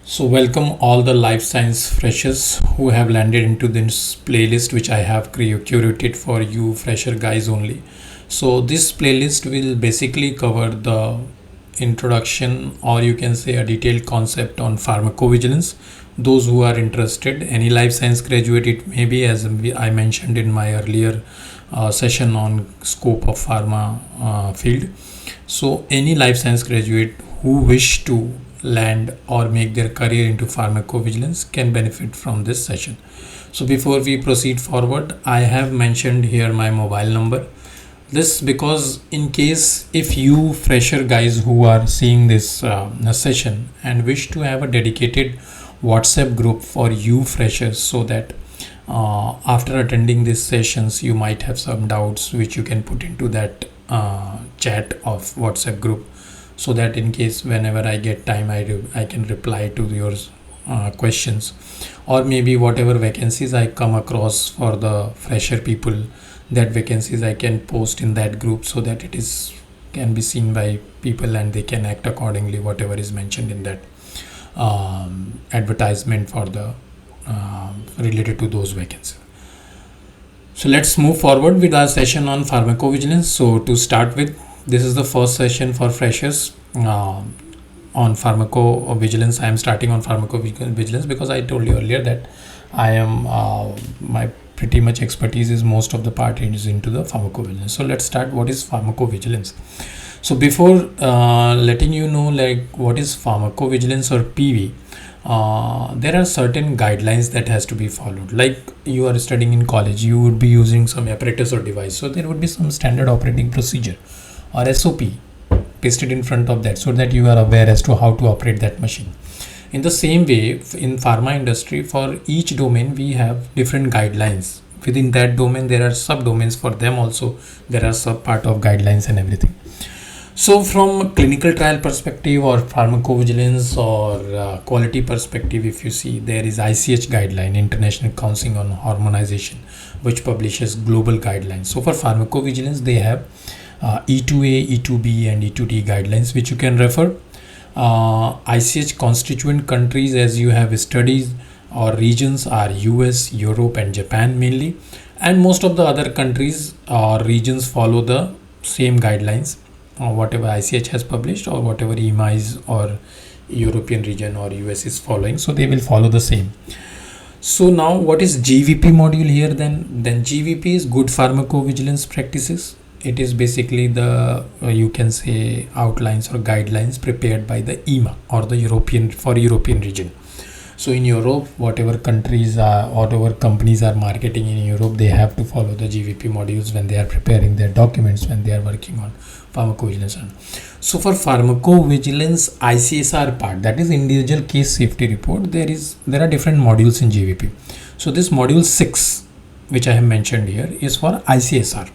So, welcome all the life science freshers who have landed into this playlist, which I have curated for you, fresher guys only. So, this playlist will basically cover the introduction, or you can say a detailed concept on pharmacovigilance. Those who are interested, any life science graduate, it may be, as I mentioned in my earlier session on scope of pharma field. So, any life science graduate who wish to land or make their career into pharmacovigilance can benefit from this session. So before we proceed forward, I have mentioned here my mobile number. This because in case if you fresher guys who are seeing this session and wish to have a dedicated WhatsApp group for you freshers, so that after attending these sessions you might have some doubts which you can put into that chat of WhatsApp group, so that in case whenever I get time I can reply to your questions, or maybe whatever vacancies I come across for the fresher people, that vacancies I can post in that group so that it is can be seen by people and they can act accordingly whatever is mentioned in that advertisement for the related to those vacancies. So let's move forward with our session on pharmacovigilance. So to start with, this is the first session for freshers on pharmacovigilance. I am starting on pharmacovigilance because I told you earlier that I am my pretty much expertise is most of the part is into the pharmacovigilance. So let's start. What is pharmacovigilance? So before letting you know like what is pharmacovigilance or PV, there are certain guidelines that has to be followed. Like you are studying in college, you would be using some apparatus or device, so there would be some standard operating procedure or SOP pasted in front of that, so that you are aware as to how to operate that machine. In the same way, in pharma industry, for each domain we have different guidelines. Within that domain there are subdomains for them also, there are sub part of guidelines and everything. So from clinical trial perspective or pharmacovigilance or quality perspective, if you see, there is ICH guideline, International Council on Harmonization, which publishes global guidelines. So for pharmacovigilance they have E2A, E2B and E2D guidelines, which you can refer. ICH constituent countries, as you have studied, or regions are US, Europe and Japan mainly, and most of the other countries or regions follow the same guidelines or whatever ICH has published or whatever EMA is or European region or US is following, so they will follow the same. So now what is GVP module here? Then GVP is good pharmacovigilance practices. It is basically the you can say outlines or guidelines prepared by the EMA or the European region. So in Europe, whatever countries whatever companies are marketing in Europe, they have to follow the GVP modules when they are preparing their documents, when they are working on pharmacovigilance. So for pharmacovigilance ICSR part, that is individual case safety report, there are different modules in GVP. So this module 6 which I have mentioned here is for ICSR.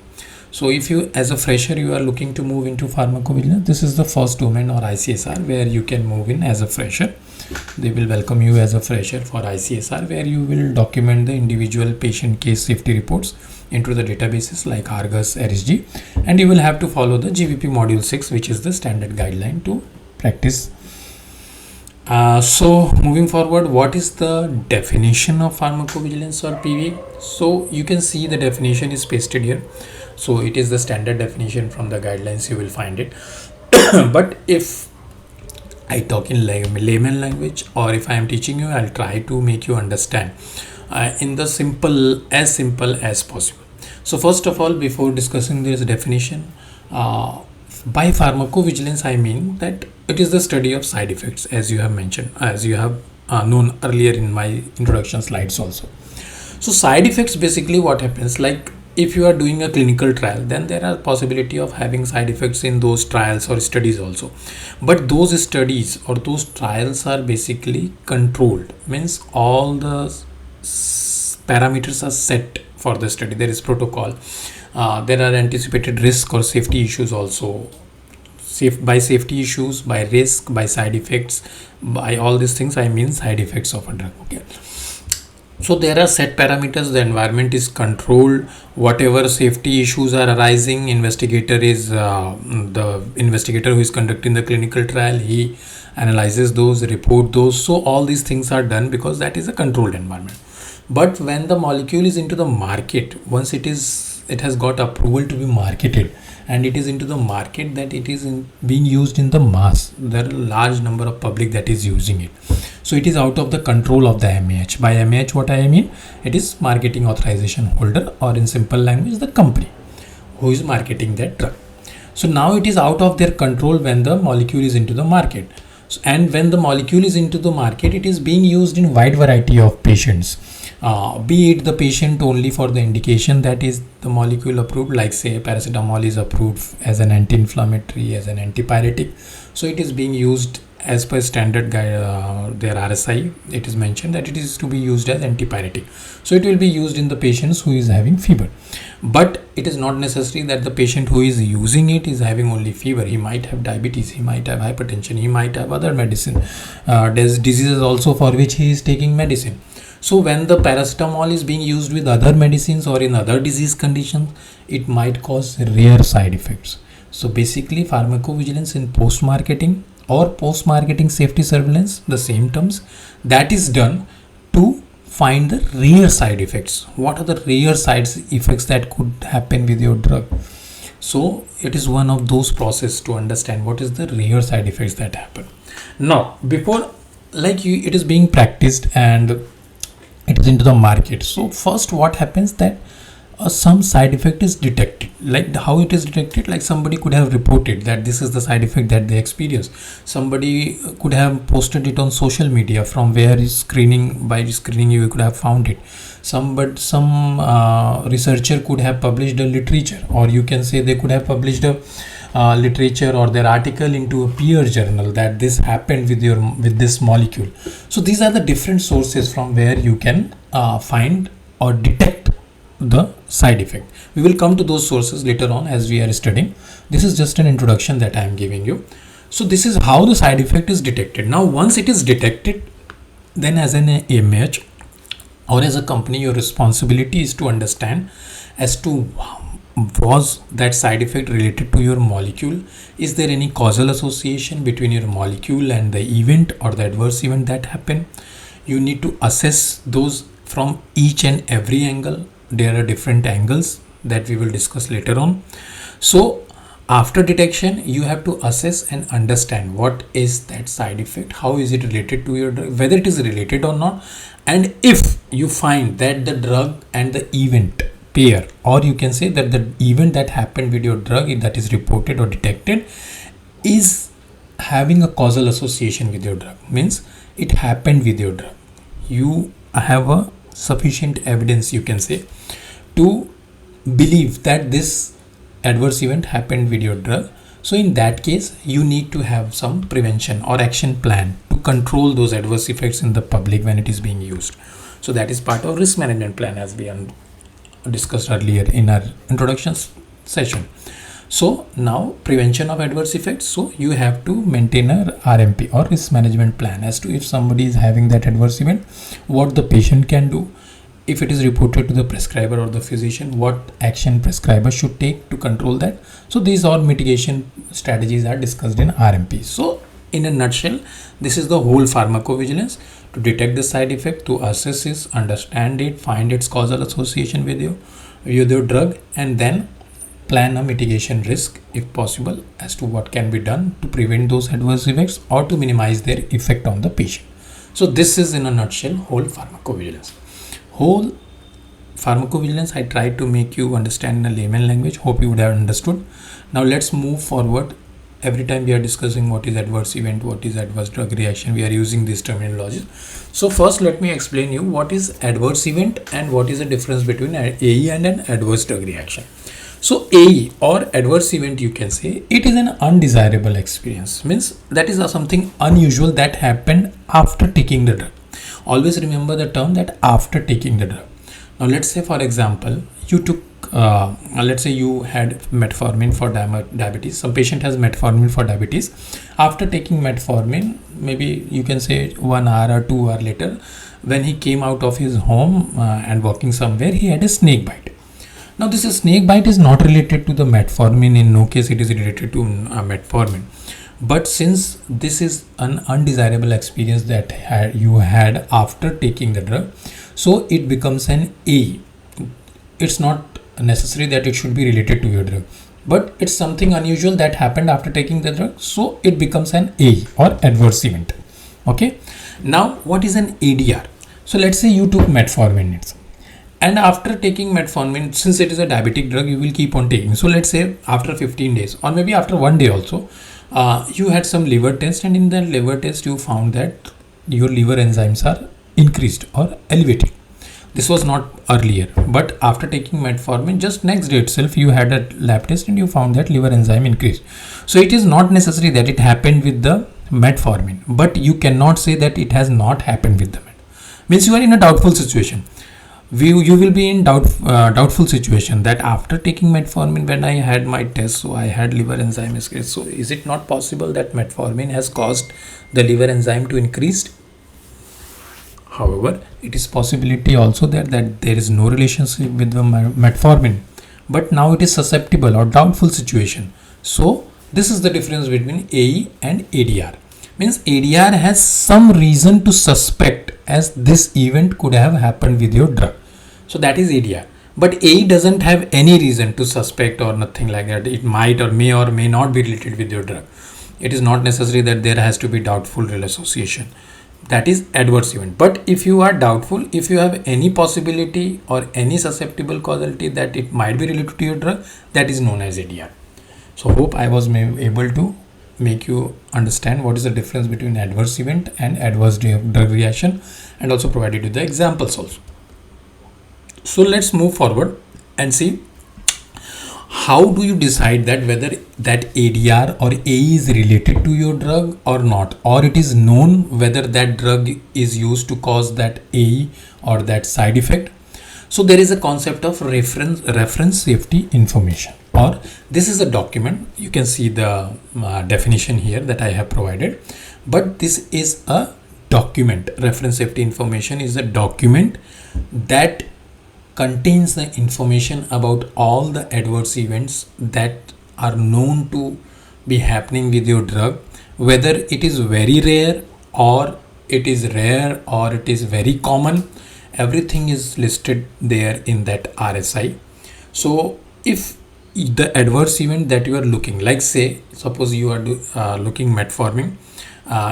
So if you as a fresher you are looking to move into pharmacovigilance, this is the first domain or ICSR where you can move in as a fresher. They will welcome you as a fresher for ICSR, where you will document the individual patient case safety reports into the databases like Argus, RSG, and you will have to follow the GVP module 6, which is the standard guideline to practice. So moving forward, what is the definition of pharmacovigilance or PV? So you can see the definition is pasted here. So it is the standard definition from the guidelines, you will find it. But if I talk in layman language, or if I am teaching you, I'll try to make you understand in the simple as possible. So first of all, before discussing this definition, by pharmacovigilance I mean that it is the study of side effects, as you have mentioned, as you have known earlier in my introduction slides also. So side effects, basically what happens, like if you are doing a clinical trial, then there are possibility of having side effects in those trials or studies also, but those studies or those trials are basically controlled, means all the parameters are set for the study. There is protocol, there are anticipated risk or safety issues also, by safety issues, by risk, by side effects, by all these things I mean side effects of a drug. Okay, so there are set parameters, the environment is controlled, whatever safety issues are arising, investigator is the investigator who is conducting the clinical trial, he analyzes those, report those. So all these things are done because that is a controlled environment. But when the molecule is into the market, once it has got approval to be marketed, and it is into the market, that it is being used in the mass, there are a large number of public that is using it. So it is out of the control of the MAH. By MAH, what I mean, it is marketing authorization holder, or in simple language, the company who is marketing that drug. So now it is out of their control when the molecule is into the market. So, and when the molecule is into the market, it is being used in wide variety of patients. Be it the patient only for the indication that is the molecule approved, like say paracetamol is approved as an anti-inflammatory, as an antipyretic. So it is being used as per standard guide, their RSI, it is mentioned that it is to be used as antipyretic. So it will be used in the patients who is having fever. But it is not necessary that the patient who is using it is having only fever. He might have diabetes, he might have hypertension, he might have other medicine, there's diseases also for which he is taking medicine. So when the paracetamol is being used with other medicines or in other disease conditions, it might cause rare side effects. So basically, pharmacovigilance in post-marketing or post-marketing safety surveillance, the same terms, that is done to find the rare side effects. What are the rare side effects that could happen with your drug? So it is one of those processes to understand what is the rare side effects that happen. Now, before it is being practiced and it is into the market. So first what happens that some side effect is detected. Like how it is detected, like somebody could have reported that this is the side effect that they experience. Somebody could have posted it on social media, from where is screening, by screening you could have found it. Some researcher could have published a literature, or you can say they could have published a literature or their article into a peer journal that this happened with this molecule. So these are the different sources from where you can find or detect the side effect. We will come to those sources later on as we are studying. This is just an introduction that I am giving you. So this is how the side effect is detected. Now once it is detected, then as an AMH or as a company, your responsibility is to understand as to was that side effect related to your molecule. Is there any causal association between your molecule and the event or the adverse event that happened? You need to assess those from each and every angle. There are different angles that we will discuss later on. So after detection, you have to assess and understand what is that side effect, how is it related to your drug, whether it is related or not. And if you find that the drug and the event pair, or you can say that the event that happened with your drug that is reported or detected is having a causal association with your drug, means it happened with your drug, you have a sufficient evidence, you can say, to believe that this adverse event happened with your drug. So in that case, you need to have some prevention or action plan to control those adverse effects in the public when it is being used. So that is part of risk management plan, as we discussed earlier in our introduction session. So now prevention of adverse effects. So you have to maintain a RMP or risk management plan as to if somebody is having that adverse event, what the patient can do. If it is reported to the prescriber or the physician, what action prescriber should take to control that. So these all mitigation strategies are discussed in RMP. So in a nutshell, this is the whole pharmacovigilance: to detect the side effect, to assess it, understand it, find its causal association with your drug, and then plan a mitigation risk if possible as to what can be done to prevent those adverse effects or to minimize their effect on the patient. So this is in a nutshell whole pharmacovigilance. Whole pharmacovigilance I tried to make you understand in a layman language. Hope you would have understood. Now let's move forward. Every time we are discussing what is adverse event, what is adverse drug reaction, we are using these terminologies. So first let me explain you what is adverse event and what is the difference between AE and an adverse drug reaction. So AE or adverse event, you can say it is an undesirable experience, means that is something unusual that happened after taking the drug. Always remember the term that after taking the drug. Now let's say for example you took let's say you had metformin for diabetes. Some patient has metformin for diabetes. After taking metformin, maybe you can say 1 hour or 2 hours later, when he came out of his home and walking somewhere, he had a snake bite. Now this snake bite is not related to the metformin. In no case it is related to metformin. But since this is an undesirable experience that you had after taking the drug, so it becomes an AE. It's not necessary that it should be related to your drug, but it's something unusual that happened after taking the drug, so it becomes an AE or adverse event. Okay, now what is an ADR? So let's say you took metformin, and after taking metformin, since it is a diabetic drug, you will keep on taking. So let's say after 15 days or maybe after one day also, you had some liver test, and in that liver test you found that your liver enzymes are increased or elevated. This was not earlier, but after taking metformin, just next day itself you had a lab test and you found that liver enzyme increased. So it is not necessary that it happened with the metformin, but you cannot say that it has not happened with the means you are in a doubtful situation. You will be in doubtful situation that after taking metformin, when I had my test, so I had liver enzyme increase. So is it not possible that metformin has caused the liver enzyme to increase? However, it is possibility also that there is no relationship with the metformin, but now it is susceptible or doubtful situation. So this is the difference between AE and ADR. Means ADR has some reason to suspect as this event could have happened with your drug. So that is ADR. But AE doesn't have any reason to suspect or nothing like that. It might or may not be related with your drug. It is not necessary that there has to be doubtful real association. That is adverse event. But if you are doubtful, if you have any possibility or any susceptible causality that it might be related to your drug, that is known as ADR. So hope I was able to make you understand what is the difference between adverse event and adverse drug reaction, and also provided you the examples also. So let's move forward and see how do you decide that whether that ADR or AE is related to your drug or not, or it is known whether that drug is used to cause that AE or that side effect. So there is a concept of reference safety information, or this is a document. You can see the definition here that I have provided, but this is a document. Reference safety information is a document that contains the information about all the adverse events that are known to be happening with your drug, whether it is very rare or it is rare or it is very common. Everything is listed there in that RSI. So if the adverse event that you are looking, like say suppose you are looking metformin,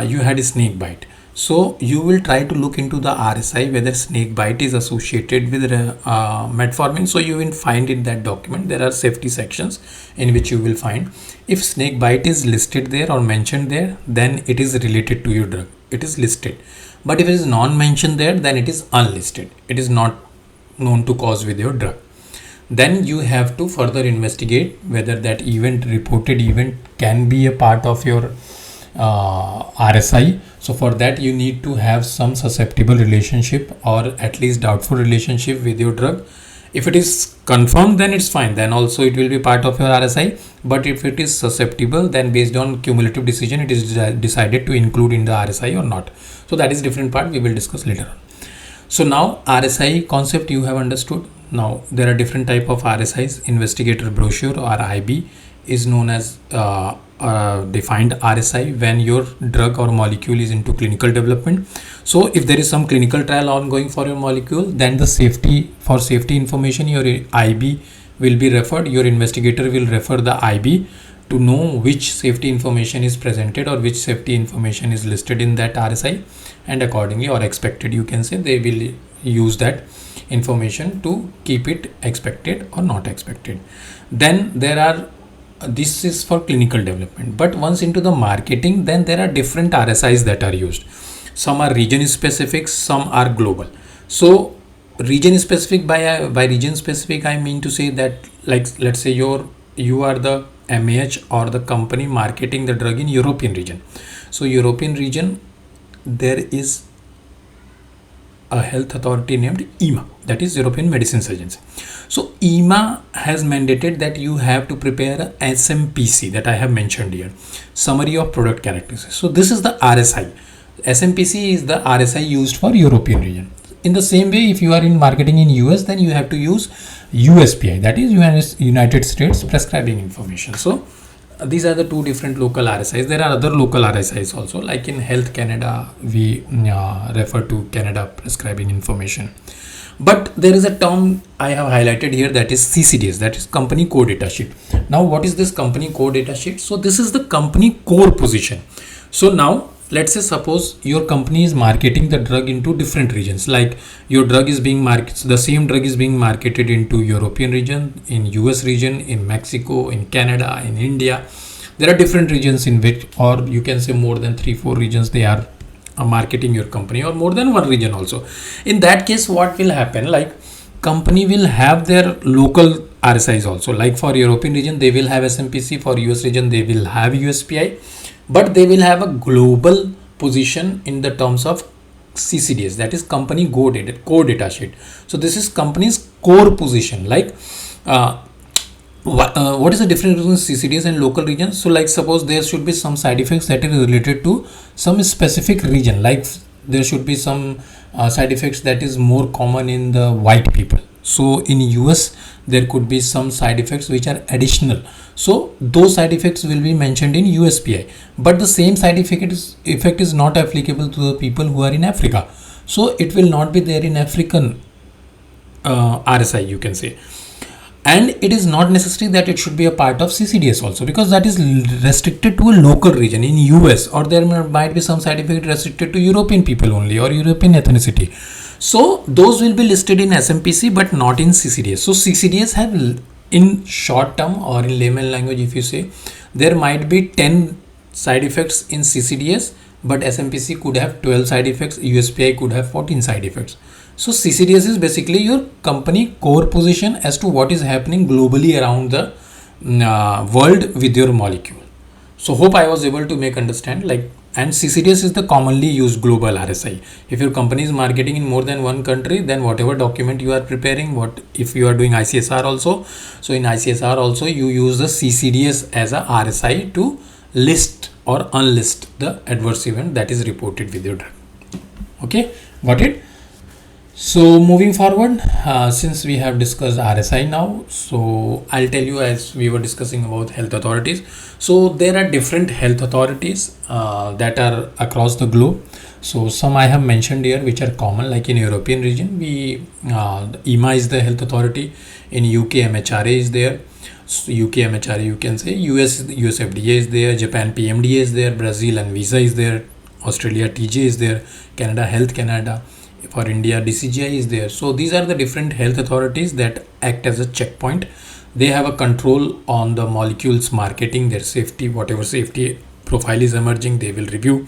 you had a snake bite. So you will try to look into the RSI whether snake bite is associated with metformin. So you will find in that document there are safety sections in which you will find if snake bite is listed there or mentioned there, then it is related to your drug. It is listed. But if it is non-mentioned there, then it is unlisted. It is not known to cause with your drug. Then you have to further investigate whether that reported event can be a part of your RSI. So for that you need to have some susceptible relationship or at least doubtful relationship with your drug. If it is confirmed, then it's fine, then also it will be part of your RSI. But if it is susceptible, then based on cumulative decision it is decided to include in the RSI or not. So that is different part, we will discuss later on. So now RSI concept you have understood. Now there are different type of RSIs. Investigator brochure or IB is known as defined RSI when your drug or molecule is into clinical development. So if there is some clinical trial ongoing for your molecule, then the safety information, your IB will be referred. Your investigator will refer the IB to know which safety information is presented or which safety information is listed in that RSI, and accordingly, or expected, you can say, they will use that information to keep it expected or not expected. Then there are, this is for clinical development, but once into the marketing, then there are different RSIs that are used. Some are region specific, some are global. So region specific, by region specific I mean to say that, like, let's say you are the MAH or the company marketing the drug in European region. So European region, there is a health authority named EMA, that is European Medicines Agency. So EMA has mandated that you have to prepare a SMPC that I have mentioned here, summary of product characteristics. So this is the RSI. SMPC is the RSI used for European region. In the same way, if you are in marketing in US, then you have to use USPI, that is United States Prescribing Information. So these are the two different local RSIs. There are other local RSIs also, like in Health Canada, we refer to Canada Prescribing Information. But there is a term I have highlighted here, that is CCDS, that is Company Core Data Sheet. Now, what is this Company Core Data Sheet? So this is the company core position. So now, let's say suppose your company is marketing the drug into different regions, like your drug is being marketed, the same drug is being marketed into European region, in US region, in Mexico, in Canada, in India. There are different regions in which, or you can say more than 3-4 regions they are marketing your company, or more than one region also. In that case, what will happen, like company will have their local RSIs also, like for European region they will have SMPC, for US region they will have USPI, but they will have a global position in the terms of CCDS, that is company core data sheet. So this is company's core position. Like what is the difference between CCDS and local regions? So like suppose there should be some side effects that is related to some specific region, like there should be some side effects that is more common in the white people. So in US there could be some side effects which are additional, so those side effects will be mentioned in USPI, but the same side effect is not applicable to the people who are in Africa, so it will not be there in African RSI, you can say. And it is not necessary that it should be a part of CCDS also, because that is restricted to a local region in US, or there might be some side effect restricted to European people only, or European ethnicity. So those will be listed in SMPC but not in CCDS. So CCDS have, in short term or in layman language if you say, there might be 10 side effects in CCDS, but SMPC could have 12 side effects, USPI could have 14 side effects. So CCDS is basically your company core position as to what is happening globally around the world with your molecule. So hope I was able to make understand, like, and CCDS is the commonly used global RSI. If your company is marketing in more than one country, then whatever document you are preparing, what if you are doing ICSR also, so in ICSR also you use the CCDS as a RSI to list or unlist the adverse event that is reported with your drug. Okay, got it? So moving forward, since we have discussed RSI now, so I'll tell you, as we were discussing about health authorities. So there are different health authorities that are across the globe. So some I have mentioned here which are common, like in European region, EMA is the health authority. In UK, MHRA is there. So UK MHRA you can say, US FDA is there, Japan PMDA is there, Brazil Anvisa is there, Australia TJ is there, Canada Health Canada. For India, DCGI is there. So these are the different health authorities that act as a checkpoint. They have a control on the molecules marketing, their safety, whatever safety profile is emerging, they will review.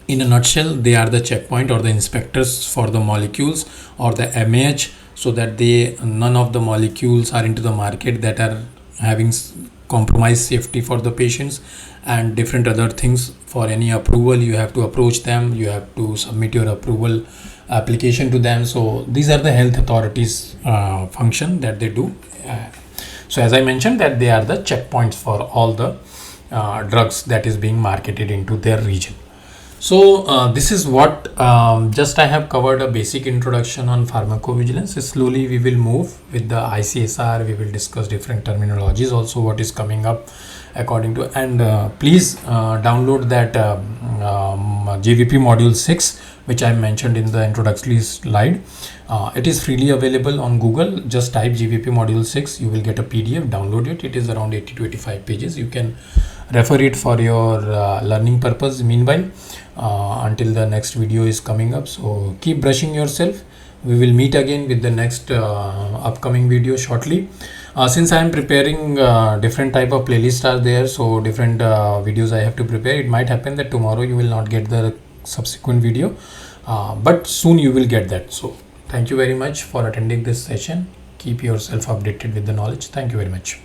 In a nutshell, they are the checkpoint or the inspectors for the molecules or the MAH, so that none of the molecules are into the market that are having compromised safety for the patients, and different other things. For any approval, you have to approach them, you have to submit your approval application to them. So these are the health authorities function that they do. So as I mentioned, that they are the checkpoints for all the drugs that is being marketed into their region. So this is what just I have covered a basic introduction on pharmacovigilance. Slowly we will move with the ICSR. We will discuss different terminologies also, what is coming up according to, and please download that JVP module 6 which I mentioned in the introductory slide. It is freely available on Google. Just type JVP module 6, you will get a PDF, download it. It is around 80 to 85 pages. You can refer it for your learning purpose meanwhile until the next video is coming up. So keep brushing yourself. We will meet again with the next upcoming video shortly. Since I am preparing different type of playlists are there, so different videos I have to prepare. It might happen that tomorrow you will not get the subsequent video, but soon you will get that. So thank you very much for attending this session. Keep yourself updated with the knowledge. Thank you very much.